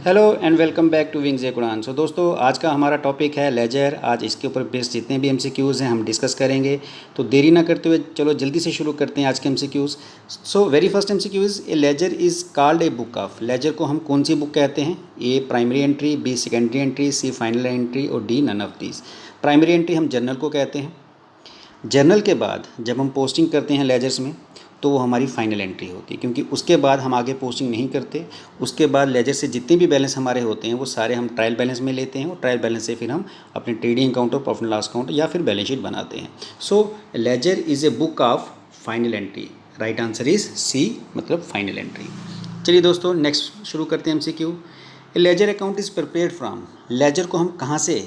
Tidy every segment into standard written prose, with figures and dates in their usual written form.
Hello and welcome back to Wings कुरान। So दोस्तों, आज का हमारा टॉपिक है लेजर। आज इसके ऊपर बेस्ड जितने भी एमसीक्यूज़ हैं हम डिस्कस करेंगे। तो देरी ना करते हुए चलो जल्दी से शुरू करते हैं आज के MCQs. So very first MCQ is a ledger is called a book of. Ledger को हम कौन सी बुक कहते हैं? A primary entry, B secondary entry, C final entry और D none of these. Primary entry हम जर्नल को कहते हैं। जर्नल के बाद जब हम पोस्टिंग करते हैं लेजर्स में तो वो हमारी फाइनल एंट्री होती है, क्योंकि उसके बाद हम आगे पोस्टिंग नहीं करते। उसके बाद लेजर से जितने भी बैलेंस हमारे होते हैं वो सारे हम ट्रायल बैलेंस में लेते हैं और ट्रायल बैलेंस से फिर हम अपने ट्रेडिंग अकाउंट और प्रॉफिट लॉस अकाउंट या फिर बैलेंस शीट बनाते हैं। So ledger is a book of final entry. Right answer is C, मतलब फाइनल एंट्री। चलिए दोस्तों, नेक्स्ट शुरू करते हैं MCQ. A ledger account is prepared from. Ledger को हम कहाँ से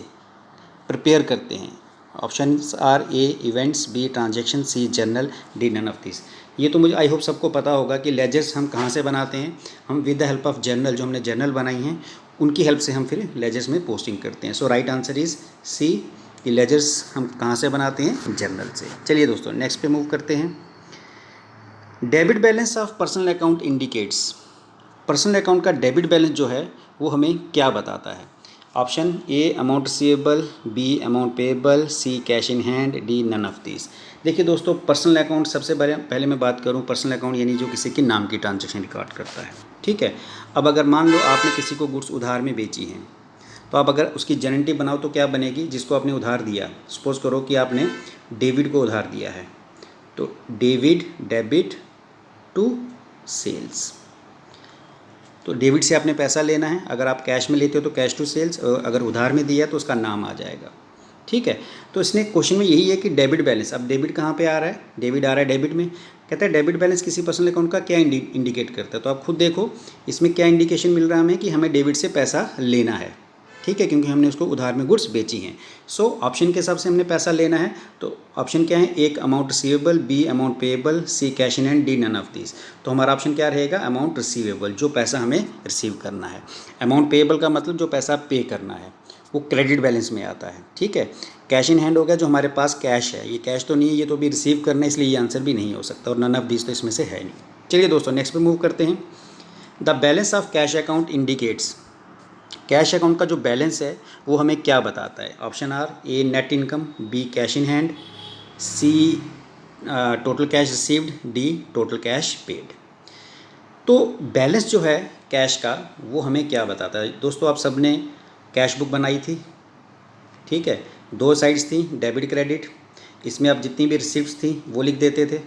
प्रिपेयर करते हैं? Options are A events, B transaction, C journal, D none of this. ये तो मुझे आई होप सबको पता होगा कि लेजर्स हम कहाँ से बनाते हैं। हम with the help of journal, जो हमने जर्नल बनाई हैं उनकी हेल्प से हम फिर लेजर्स में पोस्टिंग करते हैं। सो राइट आंसर इज़ सी, कि लेजर्स हम कहाँ से बनाते हैं? जर्नल से। चलिए दोस्तों, नेक्स्ट पे मूव करते हैं। Debit balance of personal account indicates. Personal account का डेबिट बैलेंस जो है वो हमें क्या बताता है? Option A amount receivable, B amount payable, C cash in hand, D none of this. देखिए दोस्तों, पर्सनल अकाउंट सबसे पहले मैं बात करूं, पर्सनल अकाउंट यानी जो किसी के नाम की ट्रांजैक्शन रिकॉर्ड करता है। ठीक है। अब अगर मान लो आपने किसी को गुड्स उधार में बेची हैं, तो आप अगर उसकी गारंटी बनाओ तो क्या बनेगी? जिसको आपने उधार दिया, सपोज करो कि आपने डेविड को उधार दिया है, तो डेविड डेबिट टू सेल्स। तो डेबिट से आपने पैसा लेना है। अगर आप कैश में लेते हो तो कैश टू सेल्स, और अगर उधार में दिया तो उसका नाम आ जाएगा। ठीक है। तो इसने क्वेश्चन में यही है कि डेबिट बैलेंस। अब डेबिट कहाँ पे आ रहा है? डेबिट आ रहा है डेबिट में। कहता है डेबिट बैलेंस किसी पर्सनल अकाउंट का क्या इंडिकेट करता है। तो आप खुद देखो इसमें क्या इंडिकेशन मिल रहा है हमें कि हमें डेबिट से पैसा लेना है। ठीक है, क्योंकि हमने उसको उधार में गुड्स बेची हैं। सो ऑप्शन के हिसाब से हमने पैसा लेना है। तो ऑप्शन क्या है? एक amount receivable, B amount payable, C cash in hand, D none of this. तो हमारा ऑप्शन क्या रहेगा? अमाउंट रिसीवेबल, जो पैसा हमें रिसीव करना है। अमाउंट पेएबल का मतलब जो पैसा पे करना है, वो क्रेडिट बैलेंस में आता है। ठीक है। कैश इन हैंड हो गया जो हमारे पास कैश है। ये कैश तो नहीं है, ये तो भी रिसीव करना है, इसलिए ये आंसर भी नहीं हो सकता, और नन ऑफ दिस तो इसमें से है नहीं। चलिए दोस्तों, नेक्स्ट पे मूव करते हैं। The balance of cash account indicates. Cash account का जो बैलेंस है वो हमें क्या बताता है? Option are A net income, B cash in hand, C total cash received, D total cash paid. तो बैलेंस जो है कैश का वो हमें क्या बताता है? दोस्तों, आप सब ने कैश बुक बनाई थी। ठीक है। दो साइड्स थी, डेबिट क्रेडिट। इसमें आप जितनी भी रिसिप्ट्स थी वो लिख देते थे,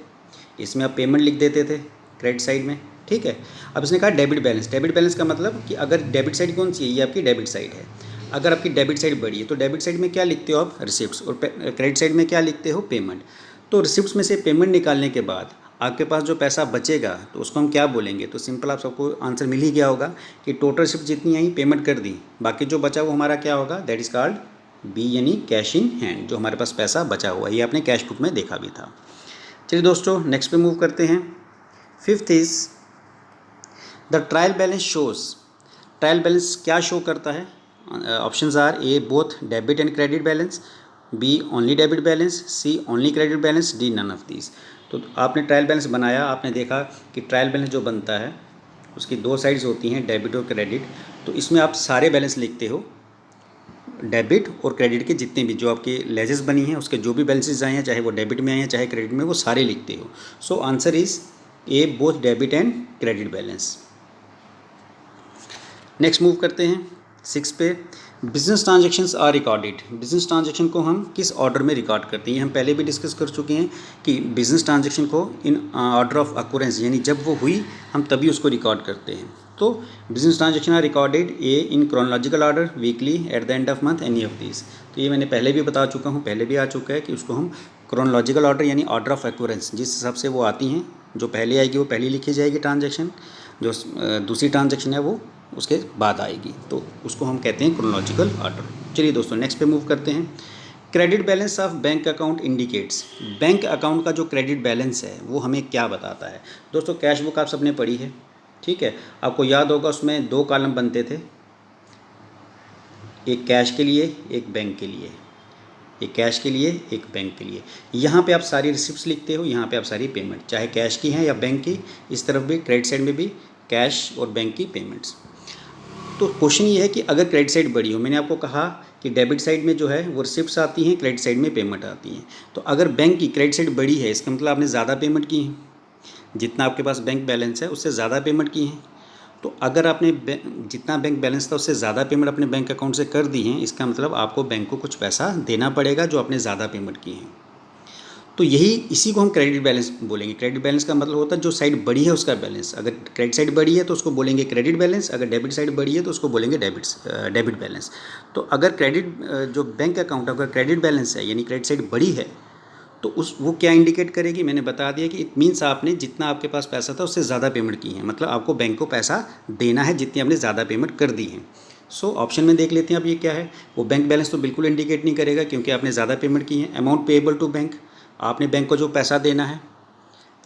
इसमें आप पेमेंट लिख देते थे क्रेडिट साइड में। ठीक है। अब इसने कहा डेबिट बैलेंस। डेबिट बैलेंस का मतलब कि अगर डेबिट साइड कौन सी है? ये आपकी डेबिट साइड है। अगर आपकी डेबिट साइड बड़ी है तो डेबिट साइड में क्या लिखते हो आप? रिसिप्ट्स। और क्रेडिट साइड में क्या लिखते हो? पेमेंट। तो रिसिप्ट्स में से पेमेंट निकालने के बाद आपके पास जो पैसा बचेगा तो उसको हम क्या बोलेंगे? तो सिंपल आप सबको आंसर मिल ही गया होगा कि टोटल रिसिप्ट जितनी आई पेमेंट कर दी, बाकी जो बचा वो हमारा क्या होगा? दैट इज़ कॉल्ड बी, यानी कैश इन हैंड, जो हमारे पास पैसा बचा हुआ है। ये आपने कैश बुक में देखा भी था। चलिए दोस्तों, नेक्स्ट पे मूव करते हैं। Fifth is the trial balance shows. Trial balance क्या शो करता है? Options are A both debit and credit balance, B only debit balance, C only credit balance, D none of this. तो आपने trial balance बनाया, आपने देखा कि trial balance जो बनता है उसकी दो साइड्स होती हैं, डेबिट और क्रेडिट। तो इसमें आप सारे बैलेंस लिखते हो, डेबिट और क्रेडिट के जितने भी जो आपकी लेजेस बनी हैं उसके जो भी बैलेंसेस आए हैं, चाहे वो डेबिट में आए हैं चाहे क्रेडिट में, वो सारे लिखते हो। So answer is A both debit and credit balance. Next move करते हैं 6 पे। Business transactions are recorded. Business transaction को हम किस ऑर्डर में रिकॉर्ड करते हैं? ये हम पहले भी डिस्कस कर चुके हैं कि बिजनेस ट्रांजैक्शन को इन ऑर्डर ऑफ अक्यूरेंस, यानी जब वो हुई हम तभी उसको रिकॉर्ड करते हैं। तो business transaction are recorded A in chronological order, weekly, at the end of month, any of this. तो ये मैंने पहले भी बता चुका हूँ, पहले भी आ चुका है कि उसको हम क्रोनोलॉजिकल ऑर्डर यानी ऑर्डर ऑफ अक्यूरेंस, जिस हिसाब से वो आती हैं, जो पहले आएगी वो पहले लिखी जाएगी ट्रांजैक्शन, जो दूसरी ट्रांजैक्शन है वो उसके बाद आएगी, तो उसको हम कहते हैं क्रोनोलॉजिकल ऑर्डर। चलिए दोस्तों, नेक्स्ट पे मूव करते हैं। Credit balance of bank account indicates. Bank account का जो क्रेडिट बैलेंस है वो हमें क्या बताता है? दोस्तों, कैश बुक आप सबने पढ़ी है। ठीक है। आपको याद होगा उसमें दो कॉलम बनते थे, एक कैश के लिए एक बैंक के लिए, एक कैश के लिए एक बैंक के लिए। यहाँ पे आप सारी रिसिप्ट्स लिखते हो, यहाँ पे आप सारी पेमेंट, चाहे कैश की हैं या बैंक की। इस तरफ भी क्रेडिट साइड में भी कैश और बैंक की पेमेंट्स। तो क्वेश्चन ये है कि अगर क्रेडिट साइड बड़ी हो, मैंने आपको कहा कि डेबिट साइड में जो है वो रिसिप्ट्स आती हैं, क्रेडिट साइड में पेमेंट आती हैं। तो अगर बैंक की क्रेडिट साइड बड़ी है, इसका मतलब आपने ज़्यादा पेमेंट की है, जितना आपके पास बैंक बैलेंस है उससे ज़्यादा पेमेंट की है। तो अगर आपने जितना बैंक बैलेंस था उससे ज़्यादा पेमेंट अपने बैंक अकाउंट से कर दी है, इसका मतलब आपको बैंक को कुछ पैसा देना पड़ेगा जो आपने ज़्यादा पेमेंट की है। तो इसी को हम क्रेडिट बैलेंस बोलेंगे। क्रेडिट बैलेंस का मतलब होता है जो साइड बड़ी है उसका बैलेंस। अगर क्रेडिट साइड बड़ी है तो उसको बोलेंगे क्रेडिट बैलेंस, अगर डेबिट साइड बड़ी है तो उसको बोलेंगे डेबिट बैलेंस। तो अगर जो बैंक अकाउंट अगर क्रेडिट बैलेंस है यानी क्रेडिट साइड बड़ी है तो वो क्या इंडिकेट करेगी, मैंने बता दिया कि इट मीन्स आपने जितना आपके पास पैसा था उससे ज़्यादा पेमेंट की है, मतलब आपको बैंक को पैसा देना है जितनी आपने ज़्यादा पेमेंट कर दी है। सो ऑप्शन में देख लेते हैं अब ये क्या है। वो बैंक बैलेंस तो बिल्कुल इंडिकेट नहीं करेगा क्योंकि आपने ज़्यादा पेमेंट की है। अमाउंट पेएबल टू बैंक, आपने बैंक को जो पैसा देना है,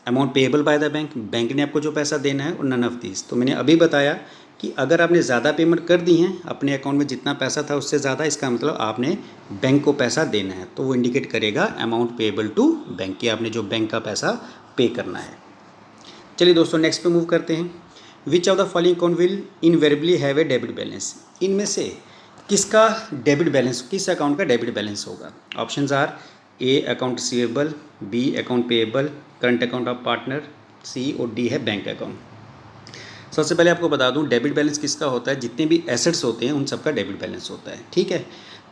amount payable by the bank, bank ने आपको जो पैसा देना है, और नन ऑफ दिस। तो मैंने अभी बताया कि अगर आपने ज़्यादा पेमेंट कर दी हैं, अपने अकाउंट में जितना पैसा था उससे ज़्यादा, इसका मतलब आपने बैंक को पैसा देना है, तो वो इंडिकेट करेगा अमाउंट पेएबल टू बैंक, कि आपने जो बैंक का पैसा पे करना है। चलिए दोस्तों नेक्स्ट पे मूव करते हैं। Which of the following account will invariably have a debit balance, इनमें से किसका डेबिट बैलेंस, किस अकाउंट का डेबिट बैलेंस होगा। Options are A account receivable, B account payable, current account of partner, C और डी है बैंक अकाउंट। सबसे पहले आपको बता दूं डेबिट बैलेंस किसका होता है, जितने भी एसेट्स होते हैं उन सबका डेबिट बैलेंस होता है, ठीक है।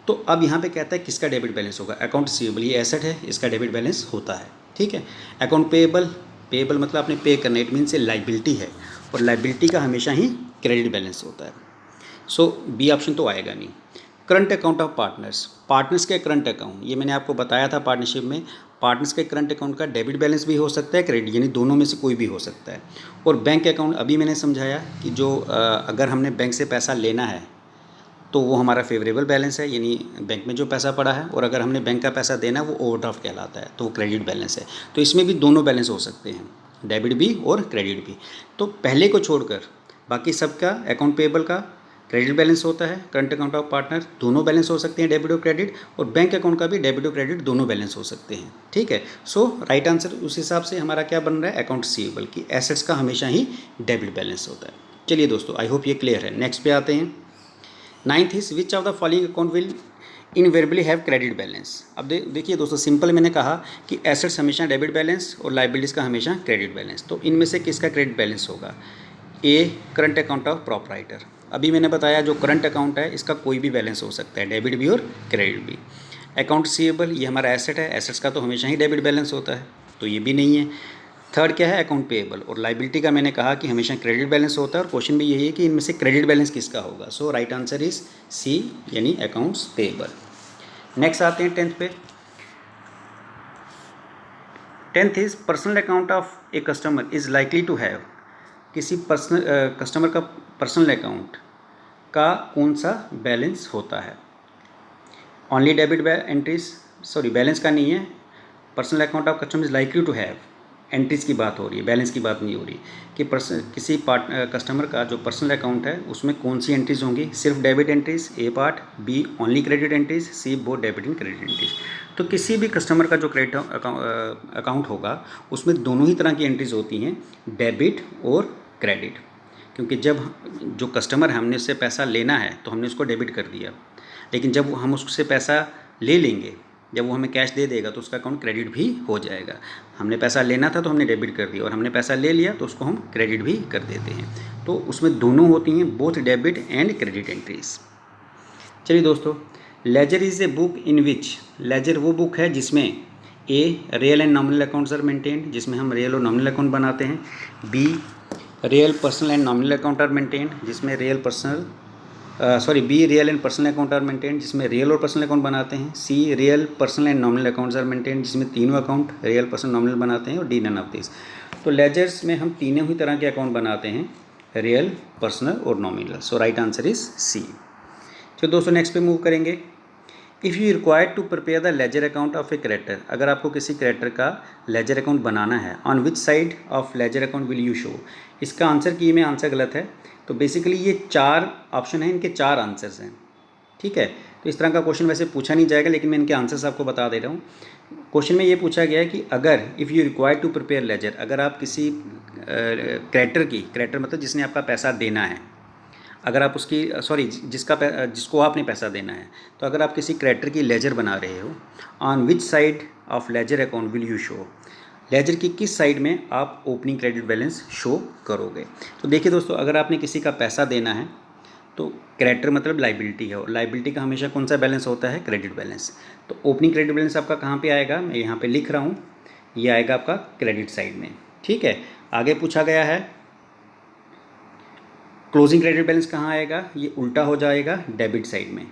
तो अब यहाँ पे कहता है किसका डेबिट बैलेंस होगा। अकाउंट रिसीवेबल ये एसेट है, इसका डेबिट बैलेंस होता है, ठीक है। अकाउंट पेएबल, पेएबल मतलब आपने पे करना, इट मीन से लाइबिलिटी है, और लाइबिलिटी का हमेशा ही क्रेडिट बैलेंस होता है। सो बी ऑप्शन तो आएगा नहीं। Current account of partners, partners के करंट अकाउंट, ये मैंने आपको बताया था पार्टनरशिप में, पार्टनर्स के करंट अकाउंट का डेबिट बैलेंस भी हो सकता है, क्रेडिट, यानी दोनों में से कोई भी हो सकता है। और बैंक अकाउंट अभी मैंने समझाया कि जो अगर हमने बैंक से पैसा लेना है तो वो हमारा फेवरेबल बैलेंस है, यानी बैंक में जो पैसा पड़ा है, और अगर हमने बैंक का पैसा देना है वो ओवरड्राफ्ट कहलाता है, तो वो क्रेडिट बैलेंस है। तो इसमें भी दोनों बैलेंस हो सकते हैं, डेबिट भी और क्रेडिट भी। तो पहले को छोड़कर बाकी सबका अकाउंट पेएबल का क्रेडिट बैलेंस होता है, करंट अकाउंट ऑफ पार्टनर दोनों बैलेंस हो सकते हैं, डेबिट और क्रेडिट, और बैंक अकाउंट का भी डेबिट और क्रेडिट दोनों बैलेंस हो सकते हैं, ठीक है। सो राइट आंसर उस हिसाब से हमारा क्या बन रहा है, अकाउंट रिसीवेबल की एसेट्स का हमेशा ही डेबिट बैलेंस होता है। चलिए दोस्तों आई होप ये क्लियर है। नेक्स्ट पे आते हैं। Ninth is which of the following account will invariably have credit balance. अब देखिए दोस्तों सिंपल मैंने कहा कि एसेट्स हमेशा डेबिट बैलेंस और लाइबिलिटीज़ का हमेशा क्रेडिट बैलेंस। तो इनमें से किसका क्रेडिट बैलेंस होगा। ए करंट अकाउंट ऑफ प्रोपराइटर, अभी मैंने बताया जो करंट अकाउंट है इसका कोई भी बैलेंस हो सकता है, डेबिट भी और क्रेडिट भी। अकाउंट रिसीवेबल ये हमारा एसेट है, एसेट्स का तो हमेशा ही डेबिट बैलेंस होता है, तो ये भी नहीं है। थर्ड क्या है, अकाउंट पेएबल, और लाइबिलिटी का मैंने कहा कि हमेशा क्रेडिट बैलेंस होता है, और क्वेश्चन भी यही है कि इनमें से क्रेडिट बैलेंस किसका होगा। So right answer is C, यानी अकाउंट्स पेएबल। नेक्स्ट आते हैं टेंथ पे। Tenth is personal account of a customer is likely to have, किसी कस्टमर का पर्सनल अकाउंट का कौन सा बैलेंस होता है। Only debit entries, sorry balance का नहीं है, personal account of customer is likely to have, entries की बात हो रही है, बैलेंस की बात नहीं हो रही कि किसी कस्टमर का जो पर्सनल अकाउंट है उसमें कौन सी एंट्रीज होंगी, सिर्फ debit entries A part, B only credit entries, C both debit and credit entries. तो किसी भी कस्टमर का जो क्रेडिट अकाउंट होगा उसमें दोनों ही तरह की एंट्रीज होती हैं, डेबिट और क्रेडिट। क्योंकि जब जो कस्टमर है हमने उससे पैसा लेना है तो हमने उसको डेबिट कर दिया, लेकिन जब हम उससे पैसा ले लेंगे, जब वो हमें कैश दे देगा तो उसका अकाउंट क्रेडिट भी हो जाएगा। हमने पैसा लेना था तो हमने डेबिट कर दिया, और हमने पैसा ले लिया तो उसको हम क्रेडिट भी कर देते हैं। तो उसमें दोनों होती हैं, both debit and credit entries. चलिए दोस्तों, ledger is a book in which, ledger वो बुक है जिसमें A real and nominal accounts are maintained, जिसमें हम रियल और नॉमिनल अकाउंट बनाते हैं, B real personal and nominal account are maintained, जिसमें real and personal account are maintain, जिसमें रियल और पर्सनल अकाउंट बनाते हैं, C real personal and nominal accounts are maintain, जिसमें तीनों अकाउंट रियल पर्सनल नॉमिनल बनाते हैं, और डी नन ऑफ दिस। तो लेजर्स में हम तीनों ही तरह के अकाउंट बनाते हैं, रियल, पर्सनल और nominal. So right answer is C. तो दोस्तों नेक्स्ट पे मूव करेंगे। If you required to prepare the ledger account of a creditor, अगर आपको किसी क्रेडिटर का लेजर अकाउंट बनाना है, on which side of ledger account will you show. इसका आंसर की में आंसर गलत है, तो बेसिकली ये 4 ऑप्शन हैं, इनके 4 आंसर्स हैं, ठीक है। तो इस तरह का क्वेश्चन वैसे पूछा नहीं जाएगा, लेकिन मैं इनके आंसर्स आपको बता दे रहा हूँ। क्वेश्चन में ये पूछा गया है कि अगर if you required to prepare ledger, अगर आप किसी क्रेडिटर मतलब जिसने आपका पैसा देना है, अगर आप उसकी जिसको आपने पैसा देना है, तो अगर आप किसी क्रेडिटर की लेजर बना रहे हो, on which side of ledger account will you show, ledger की किस साइड में आप ओपनिंग क्रेडिट बैलेंस शो करोगे। तो देखिए दोस्तों, अगर आपने किसी का पैसा देना है तो क्रेडिटर मतलब लाइबिलिटी है, और लाइबिलिटी का हमेशा कौन सा बैलेंस होता है, क्रेडिट बैलेंस। तो ओपनिंग क्रेडिट बैलेंस आपका कहाँ पे आएगा, मैं यहाँ पे लिख रहा हूँ, ये आएगा आपका क्रेडिट साइड में। ठीक है, आगे पूछा गया है क्लोजिंग क्रेडिट बैलेंस कहाँ आएगा, ये उल्टा हो जाएगा डेबिट साइड में।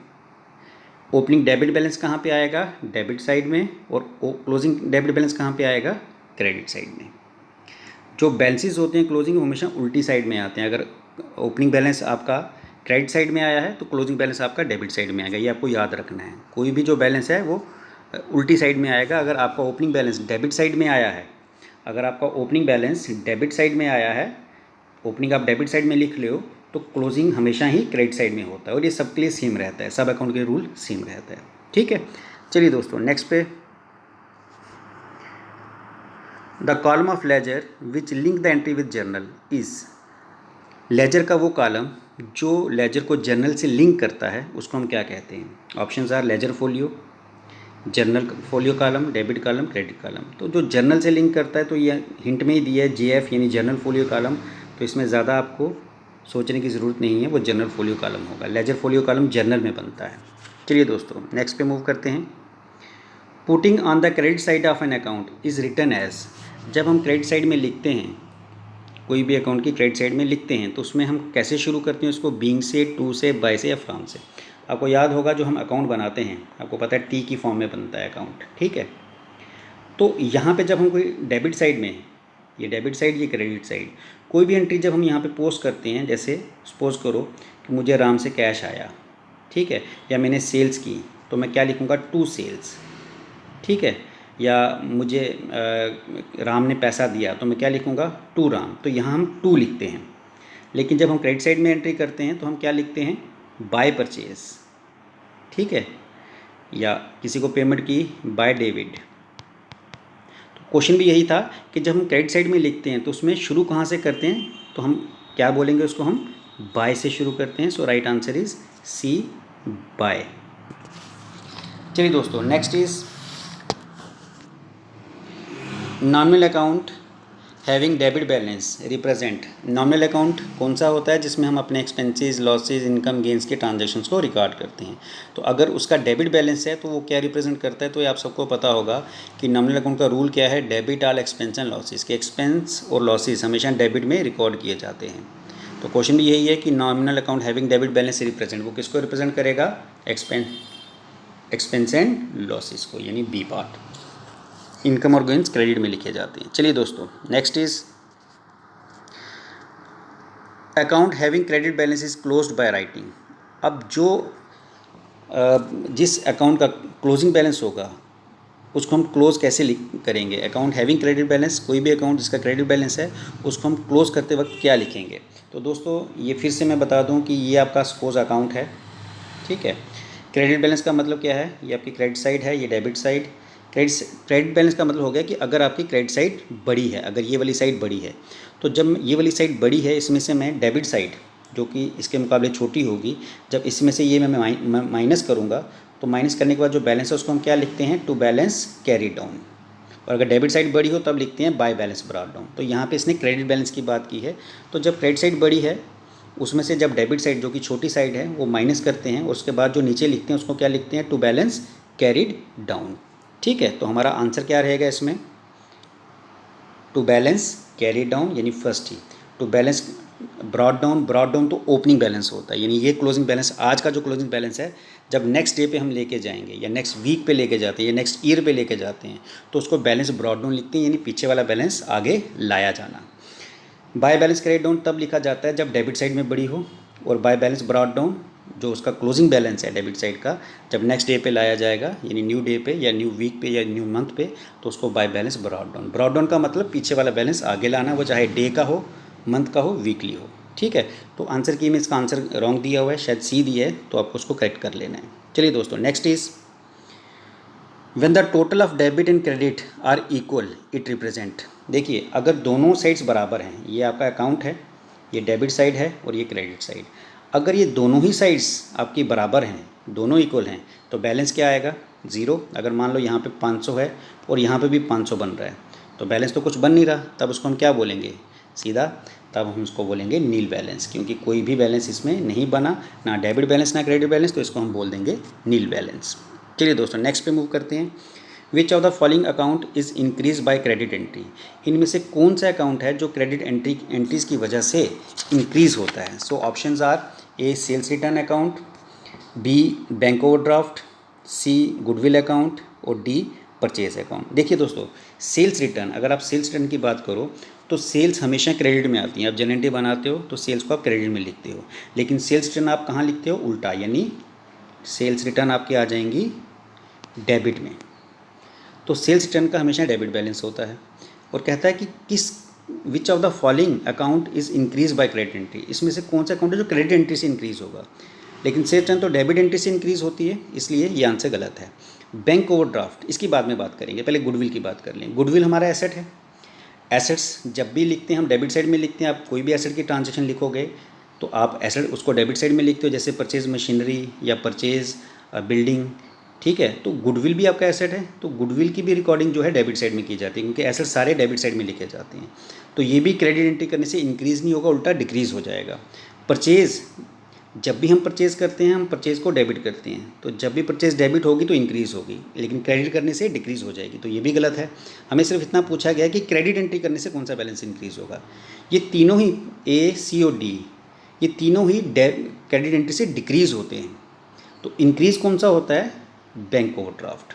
ओपनिंग डेबिट बैलेंस कहाँ पे आएगा, डेबिट साइड में, और क्लोजिंग डेबिट बैलेंस कहाँ पे आएगा, क्रेडिट साइड में। जो बैलेंसेस होते हैं क्लोजिंग, वो हमेशा उल्टी साइड में आते हैं। अगर ओपनिंग बैलेंस आपका क्रेडिट साइड में आया है तो क्लोजिंग बैलेंस आपका डेबिट साइड में आएगा, ये आपको याद रखना है। कोई भी जो बैलेंस है वो उल्टी साइड में आएगा। अगर आपका ओपनिंग बैलेंस डेबिट साइड में आया है, अगर आपका ओपनिंग बैलेंस डेबिट साइड में आया है, ओपनिंग आप डेबिट साइड में लिख ले हो, तो क्लोजिंग हमेशा ही क्रेडिट साइड में होता है, और ये सबके लिए सेम रहता है, सब अकाउंट के रूल सेम रहता है। ठीक है, चलिए दोस्तों नेक्स्ट पे, the column of ledger which link the entry with journal is, ledger का वो कॉलम जो लेजर को जर्नल से लिंक करता है उसको हम क्या कहते हैं। Options are ledger folio, journal folio column, debit column, credit column. तो जो जर्नल से लिंक करता है, तो ये हिंट में ही दिया है जेएफ यानी जर्नल फोलियो कॉलम, तो इसमें ज़्यादा आपको सोचने की ज़रूरत नहीं है, वो जर्नल फोलियो कॉलम होगा। लेजर फोलियो कॉलम जर्नल में बनता है। चलिए दोस्तों नेक्स्ट पे मूव करते हैं। Putting on the credit side of an account is written as, जब हम क्रेडिट साइड में लिखते हैं, कोई भी अकाउंट की क्रेडिट साइड में लिखते हैं, तो उसमें हम कैसे शुरू करते हैं उसको, बीइंग से, टू से, बाय से या फ्रॉम से। आपको याद होगा जो हम अकाउंट बनाते हैं, आपको पता है टी की फॉर्म में बनता है अकाउंट। ठीक है, तो यहाँ पे जब हम कोई डेबिट साइड में, ये डेबिट साइड, ये क्रेडिट साइड, कोई भी एंट्री जब हम यहाँ पे पोस्ट करते हैं, जैसे सपोज करो कि मुझे राम से कैश आया, ठीक है, या मैंने सेल्स की, तो मैं क्या लिखूँगा, टू सेल्स। ठीक है, या मुझे राम ने पैसा दिया, तो मैं क्या लिखूँगा, टू राम। तो यहाँ हम टू लिखते हैं। लेकिन जब हम क्रेडिट साइड में एंट्री करते हैं तो हम क्या लिखते हैं, बाय परचेज। ठीक है, या किसी को पेमेंट की बाय डेबिट। तो क्वेश्चन भी यही था कि जब हम क्रेडिट साइड में लिखते हैं तो उसमें शुरू कहाँ से करते हैं, तो हम क्या बोलेंगे उसको, हम बाय से शुरू करते हैं। So right answer is C, by. चलिए दोस्तों next is nominal account having debit balance represent. Nominal account कौन सा होता है, जिसमें हम अपने एक्सपेंसेस, लॉसेस, इनकम, गेंस के ट्रांजैक्शंस को रिकॉर्ड करते हैं। तो अगर उसका डेबिट बैलेंस है तो वो क्या रिप्रेजेंट करता है, तो ये आप सबको पता होगा कि नॉमिनल अकाउंट का रूल क्या है, debit all expense and losses, के एक्सपेंस और लॉसेस हमेशा डेबिट में रिकॉर्ड किए जाते हैं। तो क्वेश्चन भी यही है कि nominal account having debit balance represent, वो किसको रिप्रेजेंट करेगा, एक्सपेंस एंड लॉसेस को, यानी बी पार्ट। इनकम और गेंस क्रेडिट में लिखे जाते हैं। चलिए दोस्तों next is account having credit balance is closed by writing. अब जो जिस अकाउंट का क्लोजिंग बैलेंस होगा उसको हम क्लोज कैसे करेंगे। अकाउंट हैविंग क्रेडिट बैलेंस, कोई भी अकाउंट जिसका क्रेडिट बैलेंस है उसको हम क्लोज करते वक्त क्या लिखेंगे। तो दोस्तों ये फिर से मैं बता दूं कि ये आपका सपोज अकाउंट है। ठीक है, क्रेडिट बैलेंस का मतलब क्या है, ये आपकी क्रेडिट साइड है, ये डेबिट साइड। क्रेडिट बैलेंस का मतलब हो गया कि अगर आपकी क्रेडिट साइड बड़ी है, अगर ये वाली साइड बड़ी है, तो जब ये वाली साइड बड़ी है, इसमें से मैं डेबिट साइड जो कि इसके मुकाबले छोटी होगी, जब इसमें से ये मैं माइनस करूँगा, तो माइनस करने के बाद जो बैलेंस है उसको हम क्या लिखते हैं, टू बैलेंस कैरी डाउन। और अगर डेबिट साइड बड़ी हो तब लिखते हैं बाय बैलेंस ब्रॉट डाउन। तो यहाँ पे इसने क्रेडिट बैलेंस की बात की है। तो जब क्रेडिट साइड बड़ी है उसमें से जब डेबिट साइड जो कि छोटी साइड है वो माइनस करते हैं, उसके बाद जो नीचे लिखते हैं उसको क्या लिखते हैं, टू बैलेंस कैरिड डाउन। ठीक है, तो हमारा आंसर क्या रहेगा इसमें, टू बैलेंस कैरी डाउन, यानी फर्स्ट ही। टू बैलेंस ब्रॉट डाउन तो ओपनिंग बैलेंस होता है, यानी ये क्लोजिंग बैलेंस, आज का जो क्लोजिंग बैलेंस है, जब नेक्स्ट डे पे हम लेके जाएंगे या नेक्स्ट वीक पे लेके जाते हैं या नेक्स्ट ईयर पे लेके जाते हैं तो उसको बैलेंस ब्रॉट डाउन लिखते हैं, यानी पीछे वाला बैलेंस आगे लाया जाना। बाय बैलेंस कैरी डाउन तब लिखा जाता है जब डेबिट साइड में बड़ी हो, और बाय बैलेंस ब्रॉट डाउन जो उसका क्लोजिंग बैलेंस है डेबिट साइड का, जब नेक्स्ट डे पे लाया जाएगा, यानी न्यू डे पे या न्यू वीक पे या न्यू मंथ पे, तो उसको by balance brought down. Brought down का मतलब पीछे वाला बैलेंस आगे लाना, वो चाहे डे का हो, मंथ का हो, वीकली हो। ठीक है, तो आंसर की में इसका आंसर रॉन्ग दिया हुआ है, शायद सी दिया है, तो आपको उसको करेक्ट कर लेना है। चलिए दोस्तों next is when the total of debit and credit are equal it represent. देखिए अगर दोनों साइड्स बराबर हैं, ये आपका अकाउंट है, ये डेबिट साइड है और ये क्रेडिट साइड, अगर ये दोनों ही साइड्स आपकी बराबर हैं, दोनों इक्वल हैं, तो बैलेंस क्या आएगा? ज़ीरो। अगर मान लो यहाँ पे 500 है और यहाँ पे भी 500 बन रहा है, तो बैलेंस तो कुछ बन नहीं रहा, तब उसको हम क्या बोलेंगे? सीधा तब हम उसको बोलेंगे नील बैलेंस, क्योंकि कोई भी बैलेंस इसमें नहीं बना, ना डेबिट बैलेंस ना क्रेडिट बैलेंस, तो इसको हम बोल देंगे नील बैलेंस। चलिए दोस्तों नेक्स्ट पे मूव करते हैं। Which of the following account is increase by credit entry? इनमें से कौन सा अकाउंट है जो क्रेडिट एंट्रीज की वजह से इंक्रीज होता है? So options are A sales return account, B bank overdraft, C goodwill account और डी परचेज अकाउंट। देखिए दोस्तों, सेल्स रिटर्न, अगर आप सेल्स रिटर्न की बात करो तो सेल्स हमेशा क्रेडिट में आती है। आप जनरली बनाते हो तो सेल्स को आप क्रेडिट में लिखते हो, लेकिन सेल्स रिटर्न आप कहाँ लिखते हो? उल्टा, यानी सेल्स रिटर्न आपकी आ जाएंगी डेबिट में। तो सेल्स रिटर्न का हमेशा डेबिट बैलेंस होता है। और कहता है कि किस विच of the following account is increase by credit entry? इसमें से कौन सा अकाउंट है जो क्रेडिट एंट्री से इंक्रीज होगा? लेकिन सेल्स रिटर्न तो डेबिट एंट्री से इंक्रीज होती है, इसलिए ये आंसर गलत है। बैंक ओवरड्राफ्ट, इसकी बाद में बात करेंगे, पहले गुडविल की बात कर लें। गुडविल हमारा एसेट है। एसेट्स जब भी लिखते हैं हम डेबिट साइड में लिखते हैं। आप कोई भी एसेट की ट्रांजेक्शन लिखोगे तो आप एसेट उसको डेबिट साइड में लिखते हो, जैसे परचेज मशीनरी या परचेज बिल्डिंग, ठीक है। तो गुडविल भी आपका एसेट है, तो गुडविल की भी रिकॉर्डिंग जो है डेबिट साइड में की जाती है, क्योंकि एसेट सारे डेबिट साइड में लिखे जाते हैं। तो ये भी क्रेडिट एंट्री करने से इंक्रीज़ नहीं होगा, उल्टा डिक्रीज़ हो जाएगा। परचेज़, जब भी हम परचेज़ करते हैं हम परचेज़ को डेबिट करते हैं, तो जब भी परचेज़ डेबिट होगी तो इंक्रीज़ होगी, लेकिन क्रेडिट करने से डिक्रीज़ हो जाएगी, तो ये भी गलत है। हमें सिर्फ इतना पूछा गया कि क्रेडिट एंट्री करने से कौन सा बैलेंस इंक्रीज़ होगा। ये तीनों ही ए, सी और डी, ये तीनों ही क्रेडिट एंट्री से डिक्रीज़ होते हैं। तो इंक्रीज़ कौन सा होता है? बैंक ओवरड्राफ्ट,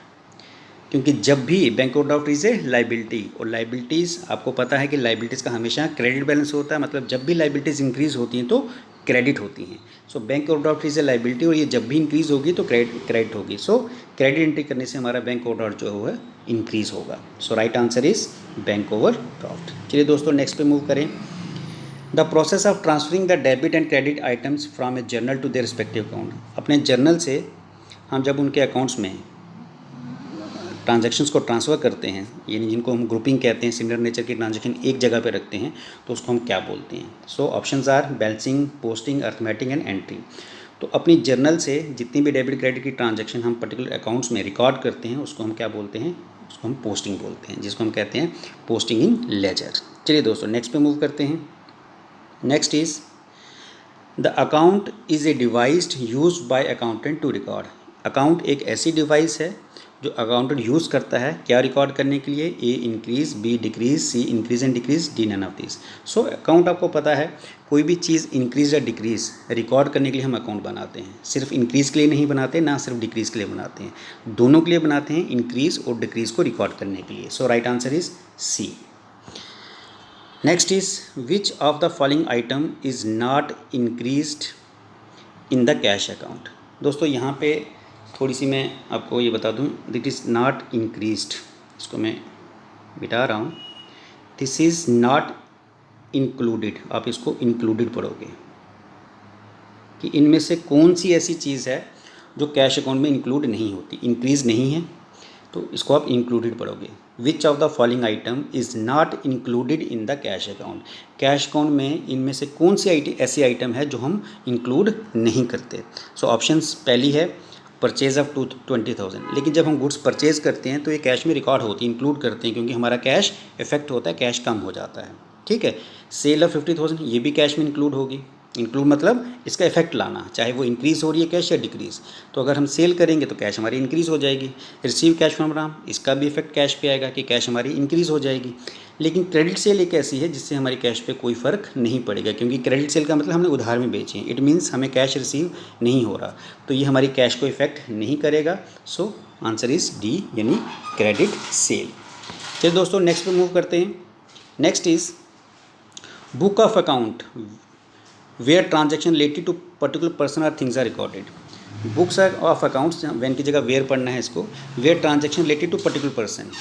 क्योंकि जब भी bank overdraft is a liability, और लाइबिलिटीज़ आपको पता है कि लाइबिलिटीज़ का हमेशा क्रेडिट बैलेंस होता है, मतलब जब भी लाइबिलिटीज़ इंक्रीज होती हैं तो क्रेडिट होती हैं। So bank overdraft is a liability, और ये जब भी इंक्रीज होगी तो क्रेडिट होगी। सो क्रेडिट एंट्री करने से हमारा बैंक ओवरड्राफ्ट जो है इंक्रीज होगा। So right answer is bank overdraft. चलिए दोस्तों नेक्स्ट पे मूव करें। The process of transferring the debit and credit items from a journal to their respective account. अपने जर्नल से हम जब उनके अकाउंट्स में ट्रांजैक्शंस को ट्रांसफ़र करते हैं, यानी जिनको हम ग्रुपिंग कहते हैं, सिमिलर नेचर की ट्रांजैक्शन एक जगह पे रखते हैं, तो उसको हम क्या बोलते हैं? So options are balancing, posting, arithmetic and entry. तो अपनी जर्नल से जितनी भी डेबिट क्रेडिट की ट्रांजैक्शन हम पर्टिकुलर अकाउंट्स में रिकॉर्ड करते हैं, उसको हम क्या बोलते हैं? उसको हम पोस्टिंग बोलते हैं, जिसको हम कहते हैं पोस्टिंग इन लेजर। चलिए दोस्तों नेक्स्ट पे मूव करते हैं। Next is the account is a device used by accountant to record. Account एक ऐसी डिवाइस है जो अकाउंटेंट यूज़ करता है क्या रिकॉर्ड करने के लिए? A increase, B decrease, C increase and decrease, D none of this. So account आपको पता है, कोई भी चीज़ इंक्रीज या डिक्रीज रिकॉर्ड करने के लिए हम अकाउंट बनाते हैं। सिर्फ इंक्रीज़ के लिए नहीं बनाते, ना सिर्फ डिक्रीज़ के लिए बनाते हैं, दोनों के लिए बनाते हैं, इंक्रीज़ और डिक्रीज़ को रिकॉर्ड करने के लिए। So right answer is C. Next is which of the following item is not increased in the cash account. दोस्तों यहाँ पे थोड़ी सी मैं आपको ये बता दूँ, दिट इज़ नॉट इंक्रीज्ड, इसको मैं मिटा रहा हूँ। दिस इज़ नॉट इंक्लूडेड, आप इसको इंक्लूडेड पढ़ोगे कि इनमें से कौन सी ऐसी चीज़ है जो कैश अकाउंट में इंक्लूड नहीं होती, इंक्रीज नहीं है, तो इसको आप इंक्लूडेड पढ़ोगे। विच of the following item is not included in the cash account. Cash account में इनमें से कौन सी ऐसी आइटम है जो हम इंक्लूड नहीं करते? सो ऑप्शंस, पहली है परचेज ऑफ 20,000, लेकिन जब हम गुड्स परचेज करते हैं तो ये कैश में रिकॉर्ड होती है, इंक्लूड करते हैं, क्योंकि हमारा कैश इफेक्ट होता है, कैश कम हो जाता है, ठीक है। सेल ऑफ 50,000, ये भी कैश में इंक्लूड होगी। इंक्लूड मतलब इसका इफेक्ट लाना, चाहे वो इंक्रीज़ हो रही है कैश या डिक्रीज़। तो अगर हम सेल करेंगे तो कैश हमारी इंक्रीज़ हो जाएगी। रिसीव कैश फ्रॉम राम, इसका भी इफेक्ट कैश पे आएगा कि कैश हमारी इंक्रीज़ हो जाएगी। लेकिन क्रेडिट सेल एक ऐसी है जिससे हमारी कैश पे कोई फ़र्क नहीं पड़ेगा, क्योंकि क्रेडिट सेल का मतलब हमने उधार में बेचे हैं, इट मीन्स हमें कैश रिसीव नहीं हो रहा, तो ये हमारी कैश को इफेक्ट नहीं करेगा। सो आंसर इज़ डी, यानी क्रेडिट सेल। चलिए दोस्तों नेक्स्ट पे मूव करते हैं। Next is book of account where transaction related to particular person और things are recorded. Books of accounts, when की जगह वेयर पढ़ना है इसको, where transaction related to particular person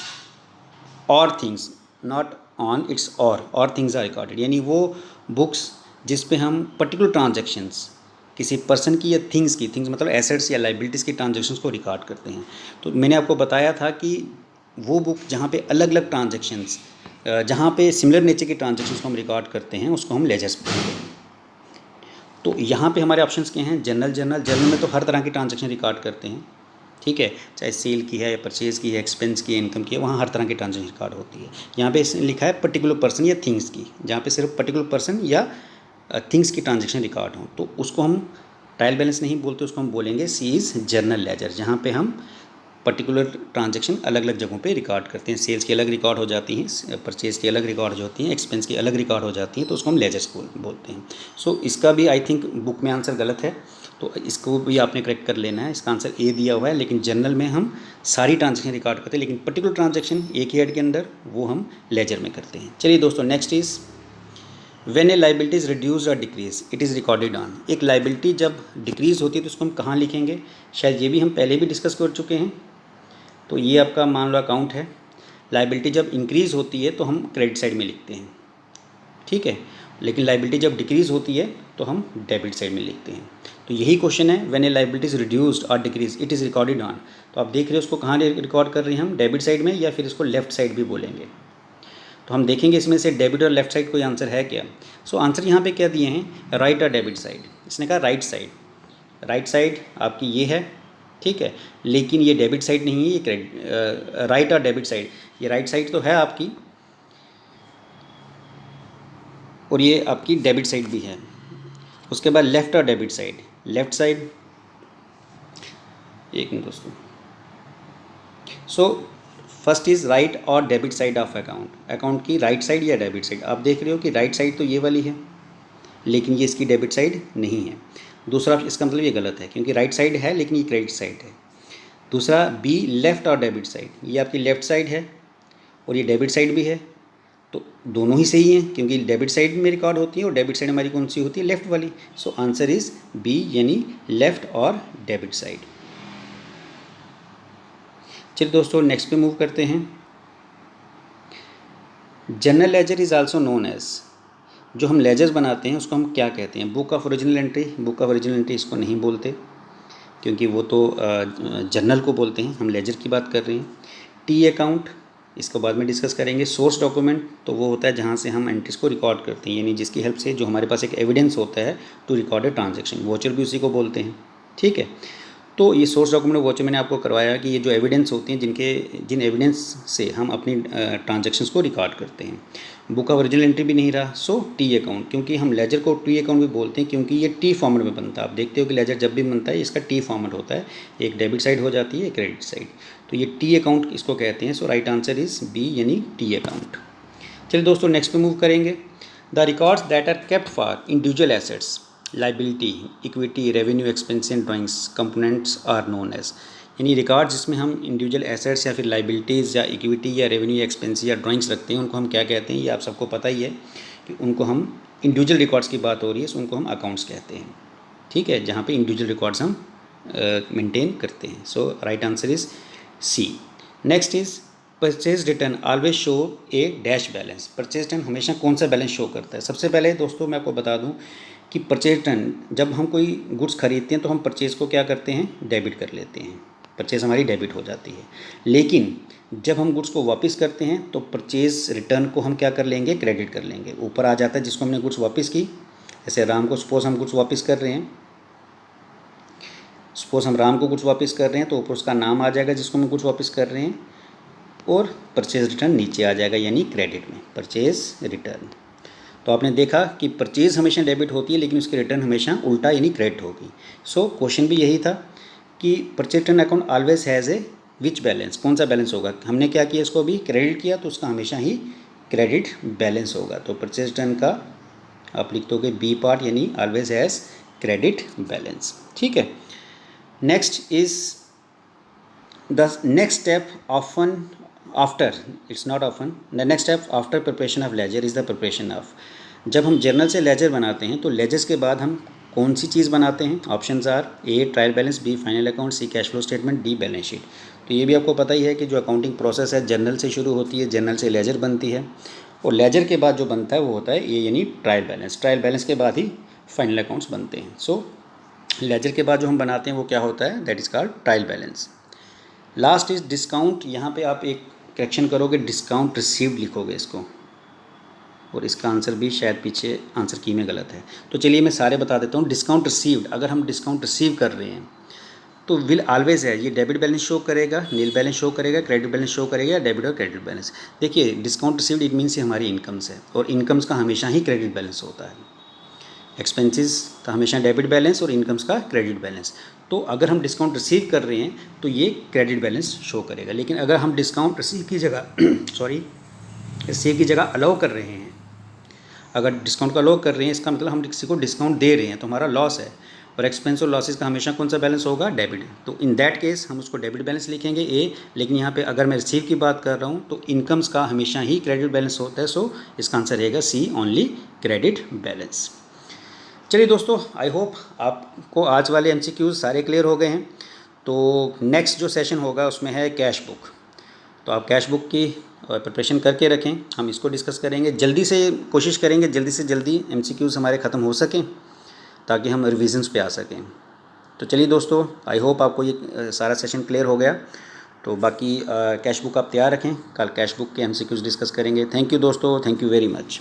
और थिंग्स, नॉट ऑन इट्स और थिंग्स आर रिकॉर्डेड, यानी वो बुक्स जिस पे हम पर्टिकुलर ट्रांजेक्शन्स किसी पर्सन की या थिंग्स की, थिंग्स मतलब एसेट्स या लाइबिलिटीज़ की ट्रांजेक्शन्स को रिकॉर्ड करते हैं। तो मैंने आपको बताया था कि वो बुक जहाँ पे अलग अलग ट्रांजेक्शन्स, जहाँ पे सिमिलर नेचर की ट्रांजेक्शन्स को हम रिकॉर्ड करते हैं, उसको हम लेजर्स बोलते हैं। तो यहाँ पे हमारे ऑप्शंस क्या हैं, जनरल जनरल में तो हर तरह की ट्रांजैक्शन रिकॉर्ड करते हैं, ठीक है, चाहे सेल की है या परचेज़ की है, एक्सपेंस की है, इनकम की है, वहाँ हर तरह की ट्रांजैक्शन रिकॉर्ड होती है। यहाँ पे लिखा है पर्टिकुलर पर्सन या थिंग्स की, जहाँ पे सिर्फ पर्टिकुलर पर्सन या थिंग्स की ट्रांजैक्शन रिकॉर्ड हो तो उसको हम ट्रायल बैलेंस नहीं बोलते, उसको हम बोलेंगे सी इज़ जनरल लेजर, जहाँ पे हम पर्टिकुलर ट्रांजैक्शन अलग अलग जगहों पे रिकॉर्ड करते हैं। सेल्स की अलग रिकॉर्ड हो जाती हैं, परचेज़ की अलग रिकॉर्ड हो जाती हैं, एक्सपेंस की अलग रिकॉर्ड हो जाती हैं, तो उसको हम लेजर्स बोलते हैं। सो इसका भी आई थिंक बुक में आंसर गलत है, तो इसको भी आपने करेक्ट कर लेना है। इसका आंसर ए दिया हुआ है, लेकिन जनरल में हम सारी ट्रांजैक्शन रिकॉर्ड करते हैं, लेकिन पर्टिकुलर ट्रांजैक्शन एक ही हेड के अंदर वो हम लेजर में करते हैं। चलिए दोस्तों, next is when a liability is reduce और decrease it is recorded on. एक लाइबिलिटी जब डिक्रीज़ होती है तो उसको हम कहाँ लिखेंगे, शायद ये भी हम पहले भी डिस्कस कर चुके हैं। तो ये आपका मान लो अकाउंट है, लाइबिलिटी जब इंक्रीज़ होती है तो हम क्रेडिट साइड में लिखते हैं, ठीक है, लेकिन लाइबिलिटी जब डिक्रीज़ होती है तो हम डेबिट साइड में लिखते हैं। तो यही क्वेश्चन है, when a liability is reduced और decrease it is recorded on. तो आप देख रहे हो उसको कहाँ रिकॉर्ड कर रहे हैं हम, डेबिट साइड में, या फिर इसको लेफ्ट साइड भी बोलेंगे। तो हम देखेंगे इसमें से डेबिट और लेफ्ट साइड कोई आंसर है क्या। सो आंसर यहाँ पे क्या दिए हैं, राइट और डेबिट साइड। इसने कहा राइट साइड, राइट साइड आपकी ये है, ठीक है, लेकिन ये डेबिट साइड नहीं है, ये क्रेडिट, राइट और डेबिट साइड, ये राइट साइड तो है आपकी और ये आपकी डेबिट साइड भी है। उसके बाद लेफ्ट और डेबिट साइड, लेफ्ट साइड, एक मिनट दोस्तों। सो फर्स्ट इज़ राइट और debit side of account, account की राइट साइड या डेबिट साइड। आप देख रहे हो कि राइट साइड तो ये वाली है, लेकिन ये इसकी डेबिट साइड नहीं है। दूसरा, इसका मतलब ये गलत है क्योंकि राइट साइड है लेकिन ये क्रेडिट साइड है। दूसरा बी, लेफ़्ट और डेबिट साइड, ये आपकी लेफ़्ट साइड है और ये डेबिट साइड भी है, तो दोनों ही सही हैं क्योंकि डेबिट साइड में रिकॉर्ड होती है और डेबिट साइड हमारी कौन सी होती है, लेफ़्ट वाली। सो आंसर इज़ बी, यानी लेफ़्ट और डेबिट साइड। चलिए दोस्तों, नेक्स्ट पे मूव करते हैं। General ledger is also known as, जो हम लेजर्स बनाते हैं उसको हम क्या कहते हैं, book of original entry. Book of original entry इसको नहीं बोलते क्योंकि वो तो जर्नल को बोलते हैं, हम लेजर की बात कर रहे हैं। टी अकाउंट, इसको बाद में डिस्कस करेंगे। सोर्स डॉक्यूमेंट, तो वो होता है जहाँ से हम एंट्रीज को रिकॉर्ड करते हैं, यानी जिसकी हेल्प से जो हमारे पास एक एविडेंस होता है to record a transaction. Voucher भी उसी को बोलते हैं, ठीक है। तो ये सोर्स डॉक्यूमेंट वोचर मैंने आपको करवाया कि ये जो एविडेंस होती हैं, जिन एविडेंस से हम अपनी ट्रांजैक्शंस को रिकॉर्ड करते हैं। बुक ऑफ ओरिजिनल एंट्री भी नहीं रहा। सो टी अकाउंट, क्योंकि हम लेजर को टी अकाउंट भी बोलते हैं क्योंकि ये टी फॉर्मेट में बनता है। आप देखते हो कि लेजर जब भी बनता है इसका टी फॉर्मेट होता है, एक डेबिट साइड हो जाती है, एक क्रेडिट साइड, तो ये टी अकाउंट इसको कहते हैं। So right answer is B, यानी टी अकाउंट। चलिए दोस्तों, नेक्स्ट पे मूव करेंगे। The records that are kept for individual assets, liability, equity, revenue, expense and drawings components are known as, यानी रिकॉर्ड जिसमें हम इंडिविजुअल एसेट्स या फिर लाइबिलिटीज़ या इक्विटी या रेवेन्यू, एक्सपेंस या ड्राइंग्स रखते हैं, उनको हम क्या कहते हैं, ये आप सबको पता ही है कि उनको हम इंडिविजुअल रिकॉर्ड्स की बात हो रही है, सो उनको हम अकाउंट्स कहते हैं, ठीक है, जहाँ पे इंडिविजुअल रिकॉर्ड्स हम मेंटेन करते हैं। So right answer is C. Next is purchase return always show a dash balance. Purchase return हमेशा कौन सा बैलेंस शो करता है। सबसे पहले दोस्तों मैं आपको बता दूं कि परचेज रिटर्न, जब हम कोई गुड्स खरीदते हैं तो हम परचेज को क्या करते हैं, डेबिट कर लेते हैं, परचेज हमारी डेबिट हो जाती है। लेकिन जब हम गुड्स को वापस करते हैं तो परचेज रिटर्न को हम क्या कर लेंगे, क्रेडिट कर लेंगे। ऊपर आ जाता है जिसको हमने गुड्स वापस की, जैसे राम को सपोज हम गुड्स वापस कर रहे हैं, सपोज हम राम को गुड्स वापस कर रहे हैं तो ऊपर उसका नाम आ जाएगा जिसको हम गुड्स वापस कर रहे हैं, और परचेज रिटर्न नीचे आ जाएगा यानी क्रेडिट में, परचेज रिटर्न। तो आपने देखा कि परचेज हमेशा डेबिट होती है लेकिन उसकी रिटर्न हमेशा उल्टा यानी क्रेडिट होगी। सो क्वेश्चन भी यही था कि purchase return account always has a which balance, कौन सा बैलेंस होगा। हमने क्या किया, इसको भी क्रेडिट किया तो उसका हमेशा ही क्रेडिट बैलेंस होगा। तो परचेज रिटर्न का आप लिख दोगे बी पार्ट, यानी ऑलवेज हैज़ क्रेडिट बैलेंस, ठीक है। Next is the next step often after, it's not often, the next step after preparation of laser is the preparation of. जब हम जर्नल से लेजर बनाते हैं तो लेजर्स के बाद हम कौन सी चीज़ बनाते हैं। Options are A trial balance, B final account, C cash flow statement, D balance sheet. तो ये भी आपको पता ही है कि जो अकाउंटिंग प्रोसेस है जर्नल से शुरू होती है, जर्नल से लेजर बनती है और लेजर के बाद जो बनता है वो होता है ये, यानी ट्रायल बैलेंस। ट्रायल बैलेंस के बाद ही फाइनल अकाउंट्स बनते हैं। सो लेजर के बाद जो हम बनाते हैं वो क्या होता है, that is called trial balance. Last is discount, यहाँ पे आप एक करेक्शन करोगे, डिस्काउंट रिसीव्ड लिखोगे इसको, और इसका आंसर भी शायद पीछे आंसर की में गलत है। तो चलिए मैं सारे बता देता हूँ। डिस्काउंट रिसीव्ड, अगर हम डिस्काउंट रिसीव कर रहे हैं तो विल ऑलवेज है, ये डेबिट बैलेंस शो करेगा, नील बैलेंस शो करेगा, क्रेडिट बैलेंस शो करेगा, डेबिट और क्रेडिट बैलेंस। देखिए डिस्काउंट रिसीव्ड इट मीन्स ये हमारी इनकम्स है, और इनकम्स का हमेशा ही क्रेडिट बैलेंस होता है। एक्सपेंसेस का हमेशा डेबिट बैलेंस और इनकम्स का क्रेडिट बैलेंस। तो अगर हम डिस्काउंट रिसीव कर रहे हैं तो ये क्रेडिट बैलेंस शो करेगा। लेकिन अगर हम डिस्काउंट रिसीव की जगह सॉरी रिसीव की जगह अलाउ कर रहे हैं, अगर डिस्काउंट का अलाउ कर रहे हैं इसका मतलब हम किसी को डिस्काउंट दे रहे हैं तो हमारा लॉस है, और एक्सपेंस और लॉसेस का हमेशा कौन सा बैलेंस होगा, डेबिट। तो इन दैट केस हम उसको डेबिट बैलेंस लिखेंगे ए। लेकिन यहाँ पे अगर मैं रिसीव की बात कर रहा हूँ तो इनकम्स का हमेशा ही क्रेडिट बैलेंस होता है, सो इसका आंसर रहेगा सी, ओनली क्रेडिट बैलेंस। चलिए दोस्तों, आई होप आपको आज वाले MCQs सारे क्लियर हो गए हैं। तो नेक्स्ट जो सेशन होगा उसमें है कैश बुक। तो आप कैश बुक की प्रिपरेशन करके रखें, हम इसको डिस्कस करेंगे। जल्दी से कोशिश करेंगे जल्दी से जल्दी MCQs हमारे ख़त्म हो सकें ताकि हम रिविजन्स पे आ सकें। तो चलिए दोस्तों, आई होप आपको ये सारा सेशन क्लियर हो गया। तो बाकी कैश बुक आप तैयार रखें, कल कैश बुक के MCQs डिस्कस करेंगे। थैंक यू दोस्तों, थैंक यू वेरी मच।